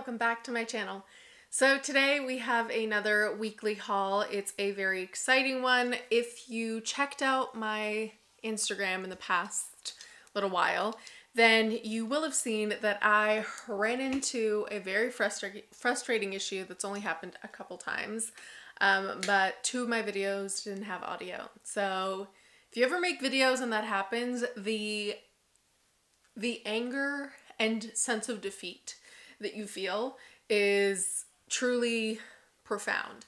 welcome back to my channel. So today we have another weekly haul. It's a very exciting one. If you checked out my Instagram in the past little while, then you will have seen that I ran into a very frustrating issue that's only happened a couple times, but two of my videos didn't have audio. So if you ever make videos and that happens, the anger and sense of defeat that you feel is truly profound.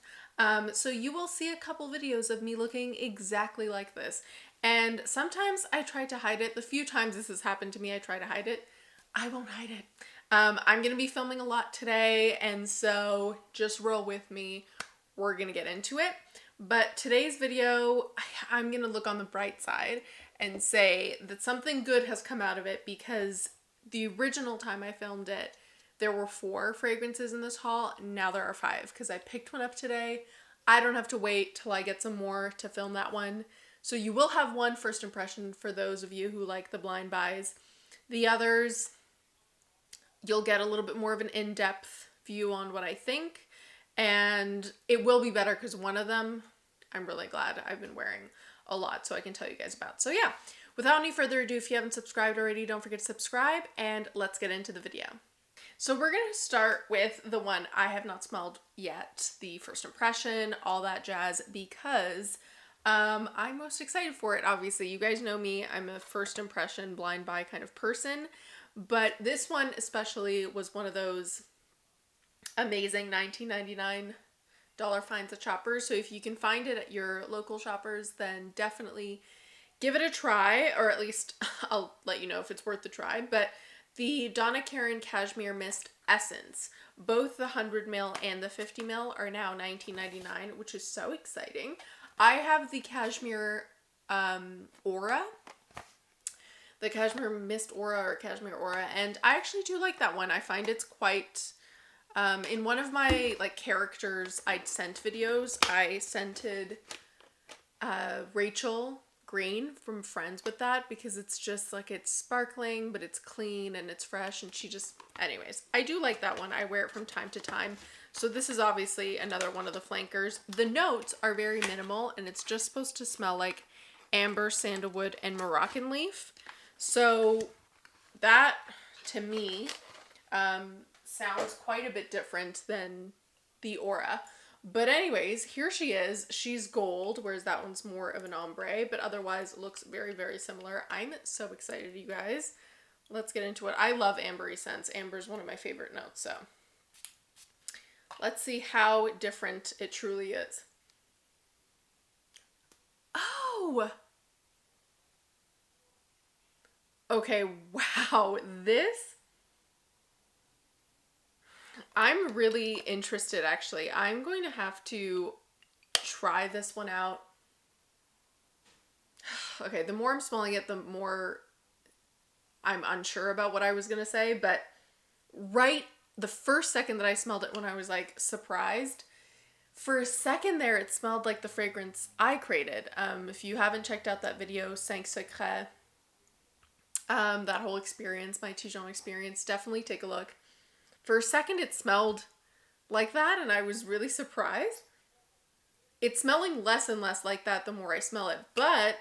So you will see a couple videos of me looking exactly like this. And sometimes I try to hide it. The few times this has happened to me, I try to hide it. I won't hide it. I'm going to be filming a lot today, and so just roll with me. We're going to get into it. But today's video, I'm going to look on the bright side and say that something good has come out of it, because the original time I filmed it, there were 4 fragrances in this haul. Now there are 5 because I picked one up today. I don't have to wait till I get some more to film that one. So you will have one first impression for those of you who like the blind buys. The others, you'll get a little bit more of an in-depth view on what I think. And it will be better because one of them, I'm really glad I've been wearing a lot, so I can tell you guys about. So yeah, without any further ado, if you haven't subscribed already, don't forget to subscribe, and let's get into the video. So we're going to start with the one I have not smelled yet, the first impression, all that jazz, because I'm most excited for it. Obviously, you guys know me, I'm a first impression blind buy kind of person, but this one especially was one of those amazing $19.99 finds at Shoppers. So if you can find it at your local Shoppers, then definitely give it a try, or at least I'll let you know if it's worth the try. But the Donna Karan Cashmere Mist Essence, both the 100 ml and the 50 ml are now $19.99, which is so exciting. I have the Cashmere Aura, the Cashmere Mist Aura or Cashmere Aura, and I actually do like that one. I find it's quite... in one of my characters I'd sent videos, I scented Rachel Green from Friends with that, because it's just it's sparkling, but it's clean and it's fresh, and she just, anyways, I do like that one. I wear it from time to time. So this is obviously another one of the flankers. The notes are very minimal, and it's just supposed to smell like amber, sandalwood, and Moroccan leaf. So that, to me, sounds quite a bit different than the Aura. But anyways, here she is. She's gold, whereas that one's more of an ombre, but otherwise it looks very, very similar. I'm so excited, you guys. Let's get into it. I love ambery scents. Amber is one of my favorite notes, so let's see how different it truly is. Oh! Okay, wow. I'm really interested, actually. I'm going to have to try this one out. Okay, the more I'm smelling it, the more I'm unsure about what I was going to say, but right the first second that I smelled it, when I was surprised, for a second there, it smelled like the fragrance I created. If you haven't checked out that video, 5 Secrets, that whole experience, my Tijon experience, definitely take a look. For a second, it smelled like that, and I was really surprised. It's smelling less and less like that the more I smell it, but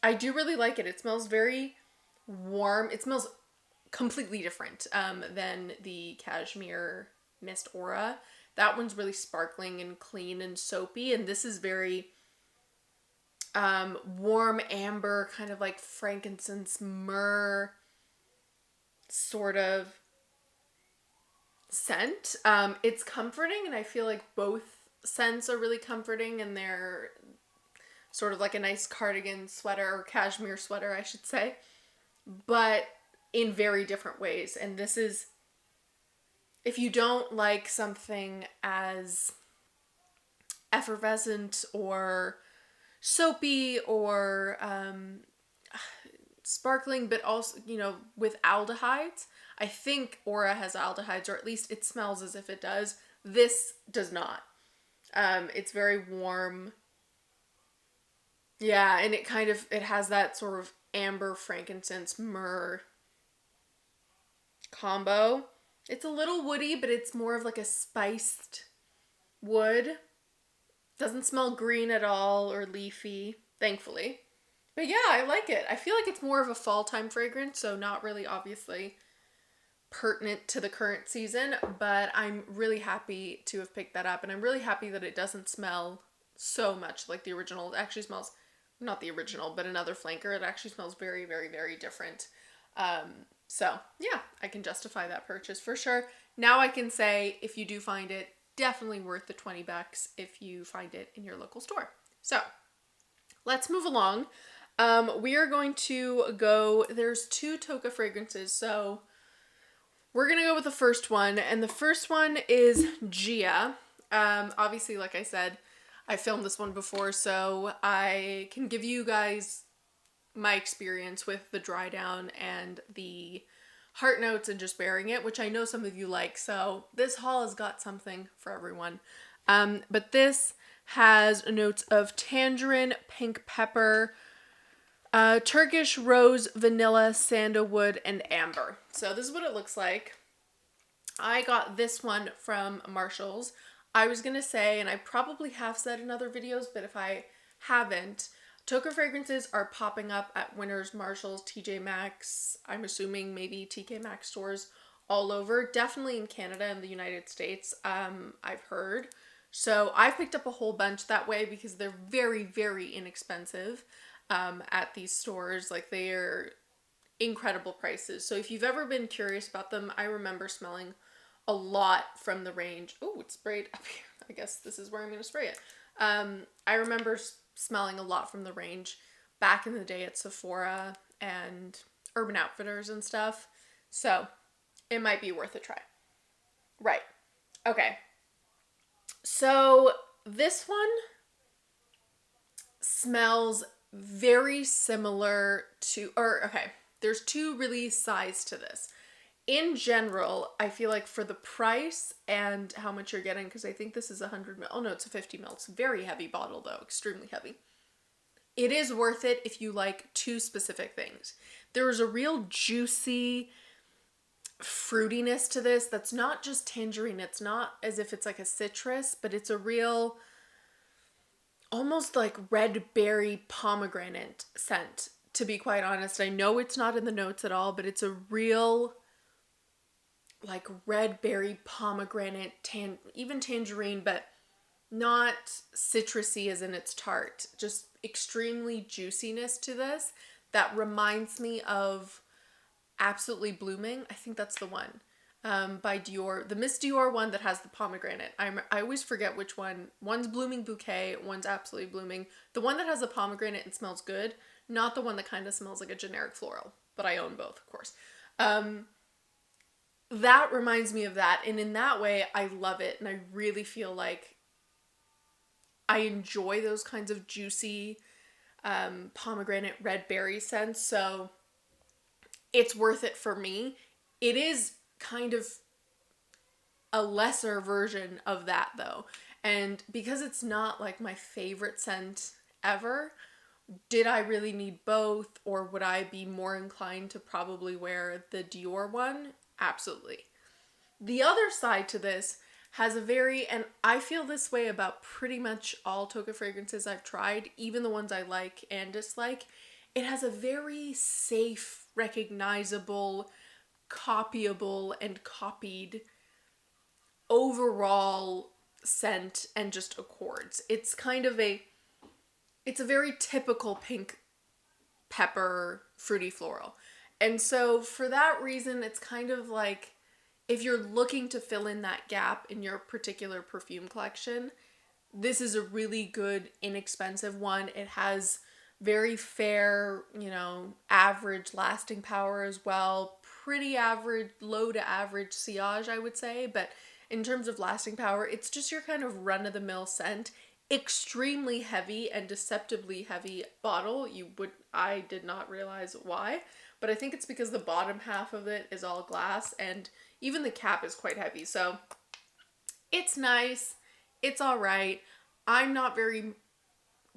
I do really like it. It smells very warm. It smells completely different than the Cashmere Mist Aura. That one's really sparkling and clean and soapy, and this is very warm amber, kind of like frankincense, myrrh sort of scent. It's comforting, and I feel like both scents are really comforting, and they're sort of like a nice cardigan sweater, or cashmere sweater I should say, but in very different ways. And this is, if you don't like something as effervescent or soapy or sparkling, but also, with aldehydes. I think Aura has aldehydes, or at least it smells as if it does. This does not. It's very warm. Yeah, and it has that sort of amber, frankincense, myrrh combo. It's a little woody, but it's more of like a spiced wood. Doesn't smell green at all or leafy, thankfully. But yeah, I like it. I feel like it's more of a fall time fragrance, so not really obviously pertinent to the current season, but I'm really happy to have picked that up, and I'm really happy that it doesn't smell so much like the original. It actually smells, not the original, but another flanker. It actually smells very, very, very different. So yeah, I can justify that purchase for sure. Now I can say, if you do find it, definitely worth the 20 bucks if you find it in your local store. So let's move along. We are going to go, there's 2 Toca fragrances, so we're going to go with the first one, and the first one is Gia. Obviously, like I said, I filmed this one before, so I can give you guys my experience with the dry down and the heart notes and just bearing it, which I know some of you like, so this haul has got something for everyone. But this has notes of tangerine, pink pepper, Turkish rose, vanilla, sandalwood, and amber. So this is what it looks like. I got this one from Marshall's. I was going to say, and I probably have said in other videos, but if I haven't, Toca fragrances are popping up at Winners, Marshalls, TJ Maxx, I'm assuming maybe TK Maxx stores all over. Definitely in Canada and the United States, I've heard. So I've picked up a whole bunch that way because they're very, very inexpensive at these stores. Like, they're incredible prices. So if you've ever been curious about them, I remember smelling a lot from the range. Oh, it's sprayed up here. I guess this is where I'm going to spray it. I remember smelling a lot from the range back in the day at Sephora and Urban Outfitters and stuff. So it might be worth a try. Right. Okay. So this one smells very similar to, there's 2 really sides to this. In general, I feel like for the price and how much you're getting, because I think this is 100 ml. Oh no, it's a 50 ml. It's a very heavy bottle though, extremely heavy. It is worth it if you like 2 specific things. There is a real juicy fruitiness to this that's not just tangerine. It's not as if it's like a citrus, but it's a real, almost like red berry pomegranate scent, to be quite honest. I know it's not in the notes at all, but it's a real like red berry pomegranate, even tangerine, but not citrusy as in it's tart. Just extremely juiciness to this that reminds me of Absolutely Blooming. I think that's the one by Dior, the Miss Dior one that has the pomegranate. I always forget which one. One's Blooming Bouquet, one's Absolutely Blooming. The one that has the pomegranate and smells good, not the one that kind of smells like a generic floral, but I own both, of course. That reminds me of that, and in that way, I love it, and I really feel like I enjoy those kinds of juicy pomegranate red berry scents, so it's worth it for me. It is kind of a lesser version of that, though, and because it's not like my favorite scent ever, did I really need both, or would I be more inclined to probably wear the Dior one? Absolutely. The other side to this has a very, and I feel this way about pretty much all Toca fragrances I've tried, even the ones I like and dislike, it has a very safe, recognizable, copyable, and copied overall scent and just accords. It's kind of it's a very typical pink pepper fruity floral. And so for that reason, it's kind of like, if you're looking to fill in that gap in your particular perfume collection, this is a really good, inexpensive one. It has very fair, average lasting power as well. Pretty average, low to average sillage, I would say. But in terms of lasting power, it's just your kind of run-of-the-mill scent. Extremely heavy and deceptively heavy bottle. I did not realize why. But I think it's because the bottom half of it is all glass, and even the cap is quite heavy. So it's nice. It's all right. I'm not very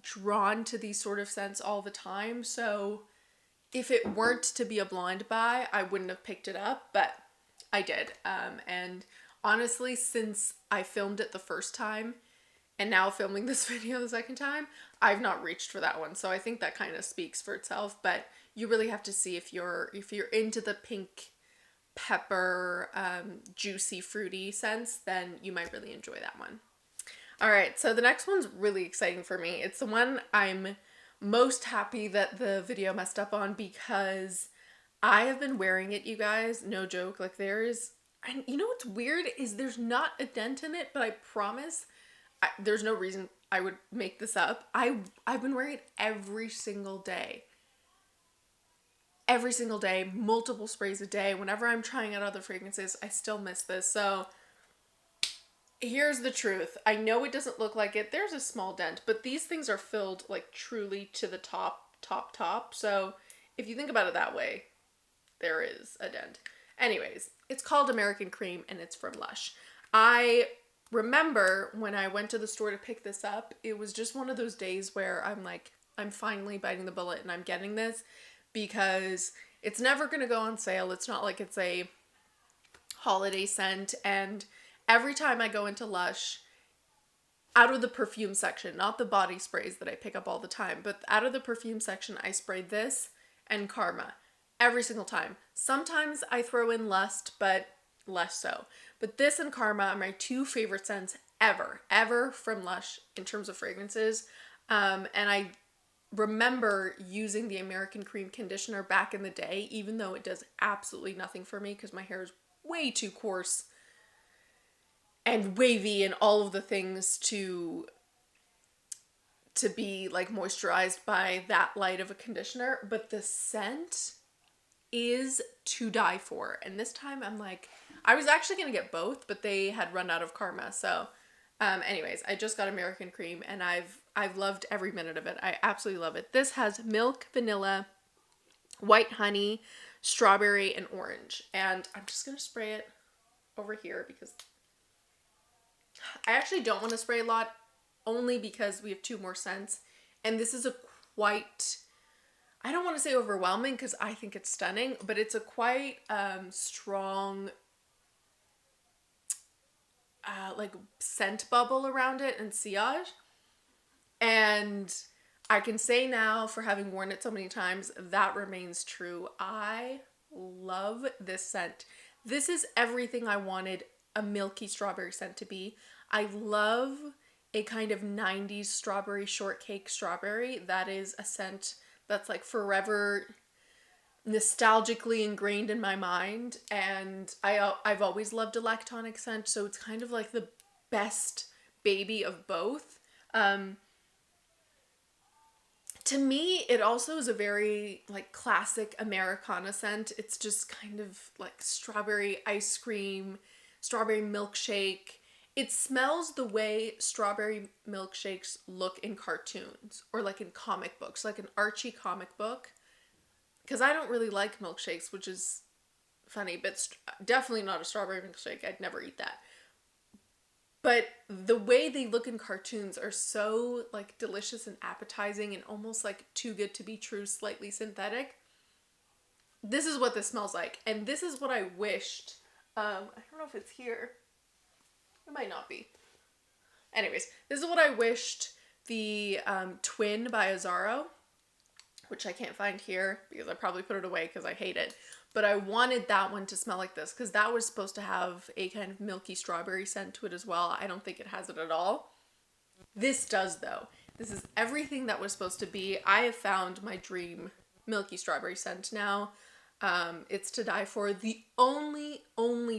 drawn to these sort of scents all the time. So if it weren't to be a blind buy, I wouldn't have picked it up. But I did. And honestly, since I filmed it the first time and now filming this video the second time, I've not reached for that one. So I think that kind of speaks for itself, but you really have to see if you're into the pink pepper, juicy, fruity scents, then you might really enjoy that one. All right, so the next one's really exciting for me. It's the one I'm most happy that the video messed up on because I have been wearing it, you guys. No joke. Like and you know what's weird is there's not a dent in it, but I promise there's no reason I would make this up. I've been wearing it every single day. Every single day, multiple sprays a day. Whenever I'm trying out other fragrances, I still miss this. So here's the truth. I know it doesn't look like it. There's a small dent, but these things are filled like truly to the top. So if you think about it that way, there is a dent. Anyways, it's called American Creme and it's from Lush. I remember when I went to the store to pick this up, it was just one of those days where I'm like, I'm finally biting the bullet and I'm getting this because it's never going to go on sale. It's not like it's a holiday scent. And every time I go into Lush, out of the perfume section, not the body sprays that I pick up all the time, but out of the perfume section, I sprayed this and Karma every single time. Sometimes I throw in Lust, but less so. But this and Karma are my two favorite scents ever from Lush in terms of fragrances. And I remember using the American Cream conditioner back in the day, even though it does absolutely nothing for me because my hair is way too coarse and wavy and all of the things to be like moisturized by that light of a conditioner. But the scent is to die for. And this time I'm like, I was actually going to get both, but they had run out of Karma. So anyways, I just got American Cream and I've loved every minute of it. I absolutely love it. This has milk, vanilla, white honey, strawberry, and orange. And I'm just going to spray it over here because I actually don't want to spray a lot, only because we have two more scents. And this is a quite, I don't want to say overwhelming because I think it's stunning, but it's a quite strong like scent bubble around it and sillage. And I can say now, for having worn it so many times, that remains true. I love this scent. This is everything I wanted a milky strawberry scent to be. I love a kind of 90s strawberry shortcake strawberry. That is a scent that's like forever nostalgically ingrained in my mind, and I've always loved a lactonic scent, so it's kind of like the best baby of both. To me, it also is a very like classic Americana scent. It's just kind of like strawberry ice cream, strawberry milkshake. It smells the way strawberry milkshakes look in cartoons or like in comic books, like an Archie comic book. Because I don't really like milkshakes, which is funny, but definitely not a strawberry milkshake. I'd never eat that. But the way they look in cartoons are so like delicious and appetizing and almost like too good to be true, slightly synthetic. This is what this smells like. And this is what I wished. I don't know if it's here. It might not be. Anyways, this is what I wished the Twin by Azzaro, which I can't find here because I probably put it away because I hate it. But I wanted that one to smell like this because that was supposed to have a kind of milky strawberry scent to it as well. I don't think it has it at all. This does though. This is everything that was supposed to be. I have found my dream milky strawberry scent now. It's to die for. The only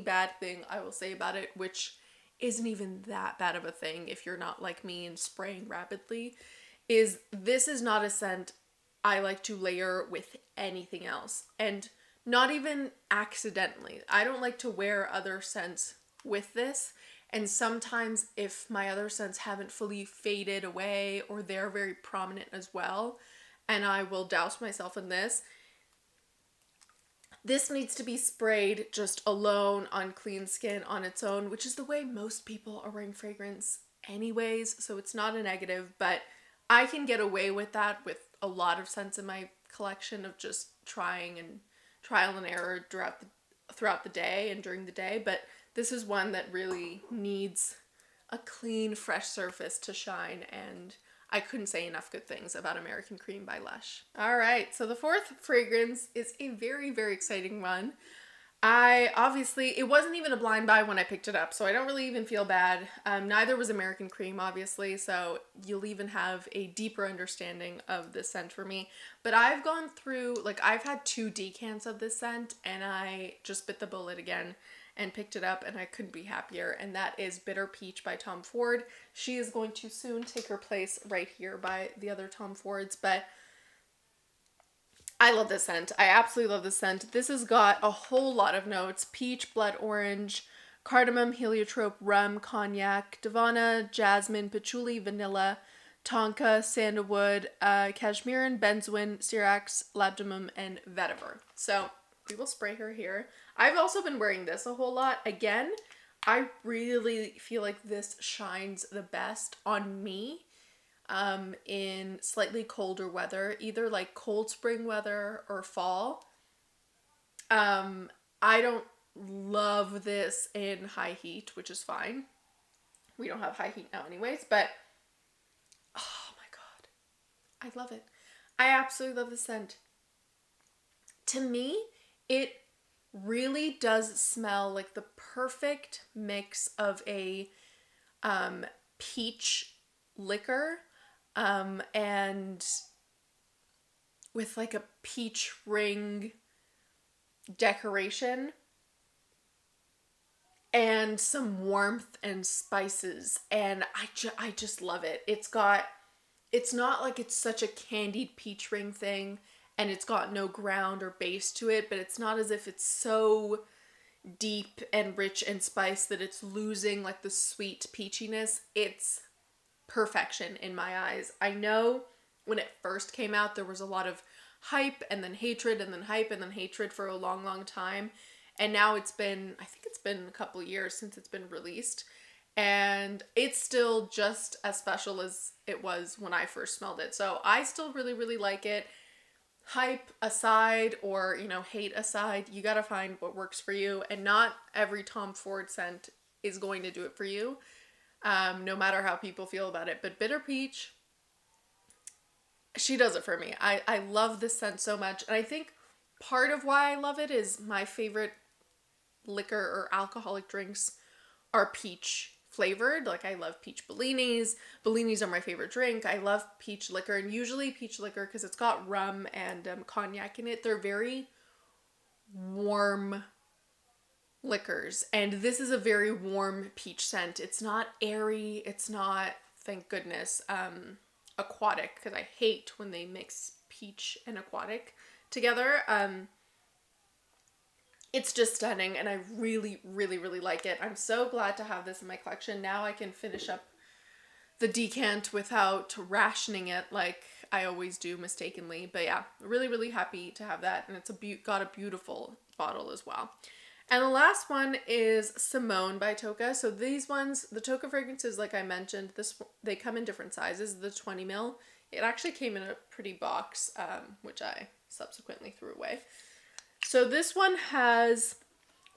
bad thing I will say about it, which isn't even that bad of a thing if you're not like me and spraying rapidly, is this is not a scent I like to layer with anything else. And not even accidentally. I don't like to wear other scents with this. And sometimes if my other scents haven't fully faded away or they're very prominent as well, and I will douse myself in this, this needs to be sprayed just alone on clean skin on its own, which is the way most people are wearing fragrance anyways. So it's not a negative, but I can get away with that with a lot of scents in my collection of just trying and trial and error throughout throughout the day and during the day, but this is one that really needs a clean, fresh surface to shine, and I couldn't say enough good things about American Cream by Lush. All right, so the fourth fragrance is a very, very exciting one. It wasn't even a blind buy when I picked it up, so I don't really even feel bad. Neither was American Cream, obviously, so you'll even have a deeper understanding of this scent for me. But I've gone through, like, I've had 2 decants of this scent, and I just bit the bullet again and picked it up, and I couldn't be happier, and that is Bitter Peach by Tom Ford. She is going to soon take her place right here by the other Tom Fords, but I love this scent. I absolutely love this scent. This has got a whole lot of notes: peach, blood orange, cardamom, heliotrope, rum, cognac, davana, jasmine, patchouli, vanilla, tonka, sandalwood, cashmere, benzoin, syrinx, labdanum, and vetiver. So we will spray her here. I've also been wearing this a whole lot. Again, I really feel like this shines the best on me in slightly colder weather, either like cold spring weather or fall. I don't love this in high heat, which is fine. We don't have high heat now anyways, but oh my God, I love it. I absolutely love the scent. To me, it really does smell like the perfect mix of a peach liquor and with like a peach ring decoration and some warmth and spices, and I just love it. It's not like it's such a candied peach ring thing and it's got no ground or base to it, but it's not as if it's so deep and rich and spiced that it's losing like the sweet peachiness. It's perfection in my eyes. I know when it first came out, there was a lot of hype and then hatred and then hype and then hatred for a long, long time. And now I think it's been a couple years since it's been released. And it's still just as special as it was when I first smelled it. So I still really, really like it. Hype aside, or, hate aside, you gotta find what works for you. And not every Tom Ford scent is going to do it for you. No matter how people feel about it. But Bitter Peach, she does it for me. I love this scent so much. And I think part of why I love it is my favorite liquor or alcoholic drinks are peach flavored. Like, I love peach bellinis. Bellinis are my favorite drink. I love peach liquor, and usually peach liquor, because it's got rum and cognac in it, they're very warm liquors, and this is a very warm peach scent. It's not airy, it's not, thank goodness, aquatic, because I hate when they mix peach and aquatic together. It's just stunning, and I really, really, really like it. I'm so glad to have this in my collection. Now I can finish up the decant without rationing it like I always do mistakenly. But yeah, really, really happy to have that, and it's got a beautiful bottle as well. And the last one is Simone by Tocca. So these ones, the Tocca fragrances, like I mentioned, they come in different sizes. The 20 ml, it actually came in a pretty box, which I subsequently threw away. So this one has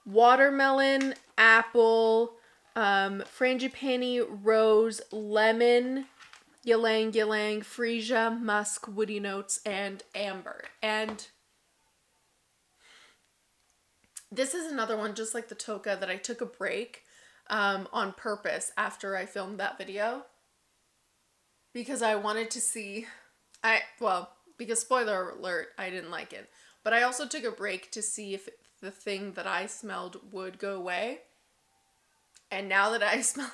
watermelon, apple, frangipani, rose, lemon, ylang ylang, freesia, musk, woody notes, and amber. And this is another one, just like the Tocca, that I took a break on purpose after I filmed that video, because I wanted to see, because spoiler alert, I didn't like it. But I also took a break to see if the thing that I smelled would go away. And now that I smell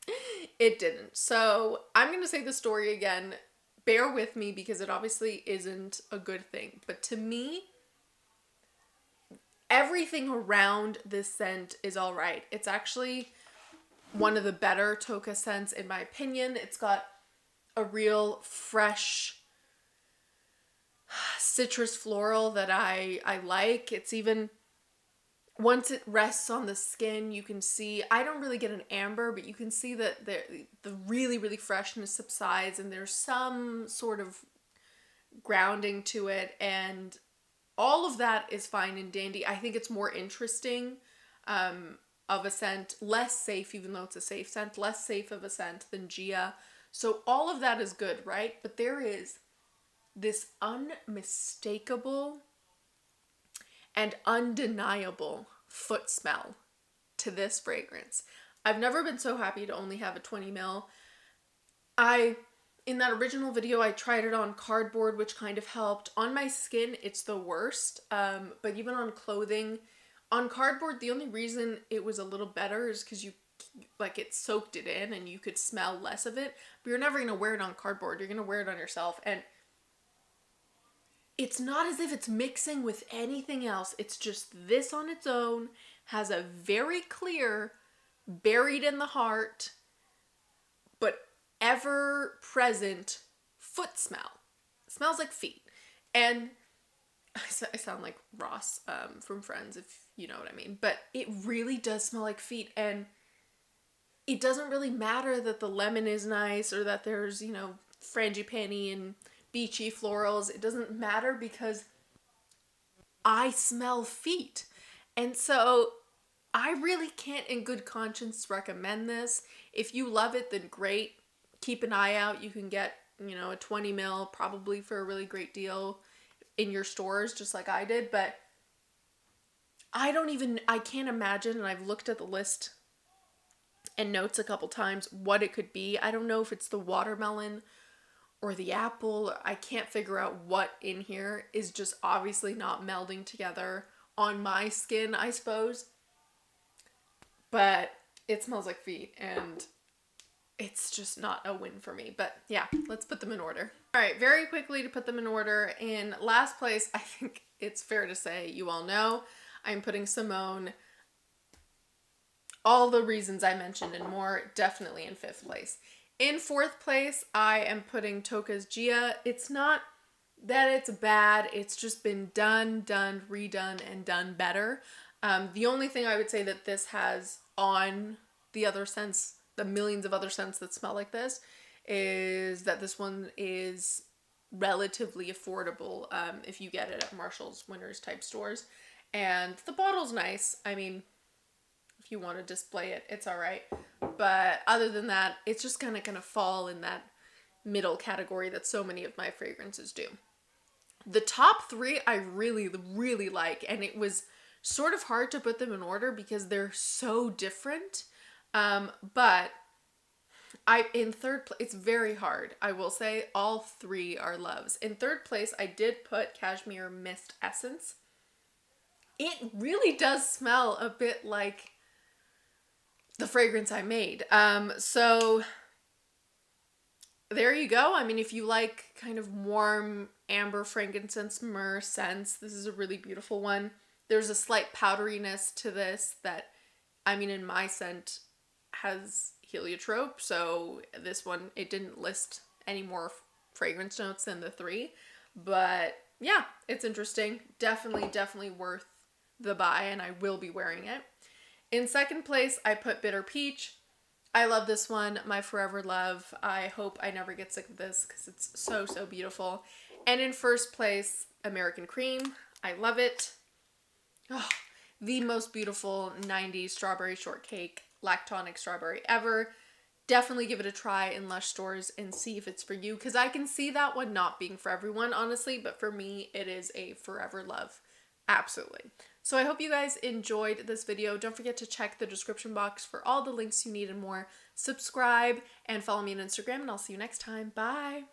it, it didn't. So I'm going to say the story again. Bear with me, because it obviously isn't a good thing. But to me, everything around this scent is all right. It's actually one of the better Tocca scents in my opinion. It's got a real fresh citrus floral that I like. It's even, once it rests on the skin, you can see, I don't really get an amber, but you can see that the really, really freshness subsides, and there's some sort of grounding to it, and all of that is fine and dandy. I think it's more interesting of a scent, less safe, even though it's a safe scent, less safe of a scent than Gia. So all of that is good, right? But there is this unmistakable and undeniable foot smell to this fragrance. I've never been so happy to only have a 20 ml. In that original video, I tried it on cardboard, which kind of helped. On my skin, it's the worst. But even on clothing, on cardboard, the only reason it was a little better is because it soaked it in and you could smell less of it. But you're never going to wear it on cardboard. You're going to wear it on yourself. And it's not as if it's mixing with anything else. It's just this on its own has a very clear, buried in the heart, but ever-present foot smell. It smells like feet. And I sound like Ross from Friends, if you know what I mean. But it really does smell like feet. And it doesn't really matter that the lemon is nice or that there's, frangipani and beachy florals. It doesn't matter because I smell feet. And so I really can't in good conscience recommend this. If you love it, then great. Keep an eye out. You can get, a 20 ml probably for a really great deal in your stores, just like I did. But I can't imagine, and I've looked at the list and notes a couple times, what it could be. I don't know if it's the watermelon or the apple. I can't figure out what in here is just obviously not melding together on my skin, I suppose. But it smells like feet, and it's just not a win for me. But yeah, let's put them in order. All right, very quickly to put them in order. In last place, I think it's fair to say, you all know, I'm putting Simone. All the reasons I mentioned and more, definitely in 5th place. In 4th place, I am putting Toca Gia. It's not that it's bad, it's just been done, redone, and done better. The only thing I would say that this has on the other scents, the millions of other scents that smell like this, is that this one is relatively affordable if you get it at Marshall's, Winners type stores. And the bottle's nice. I mean, if you want to display it, it's all right. But other than that, it's just kind of fall in that middle category that so many of my fragrances do. The top 3 I really, really like, and it was sort of hard to put them in order because they're so different. But in 3rd place, it's very hard. I will say all 3 are loves. In 3rd place, I did put Cashmere Mist Essence. It really does smell a bit like the fragrance I made. So there you go. I mean, if you like kind of warm amber, frankincense, myrrh scents, this is a really beautiful one. There's a slight powderiness to this that, I mean, in my scent has heliotrope. So this one, it didn't list any more fragrance notes than the 3. But yeah, it's interesting. Definitely worth the buy, and I will be wearing it. In 2nd place, I put Bitter Peach. I love this one, my forever love. I hope I never get sick of this because it's so beautiful. And in 1st place, American Cream. I love it. Oh, the most beautiful 90s strawberry shortcake, lactonic strawberry ever. Definitely give it a try in Lush stores and see if it's for you, because I can see that one not being for everyone, honestly, but for me, it is a forever love. Absolutely. So I hope you guys enjoyed this video. Don't forget to check the description box for all the links you need and more. Subscribe and follow me on Instagram, and I'll see you next time. Bye!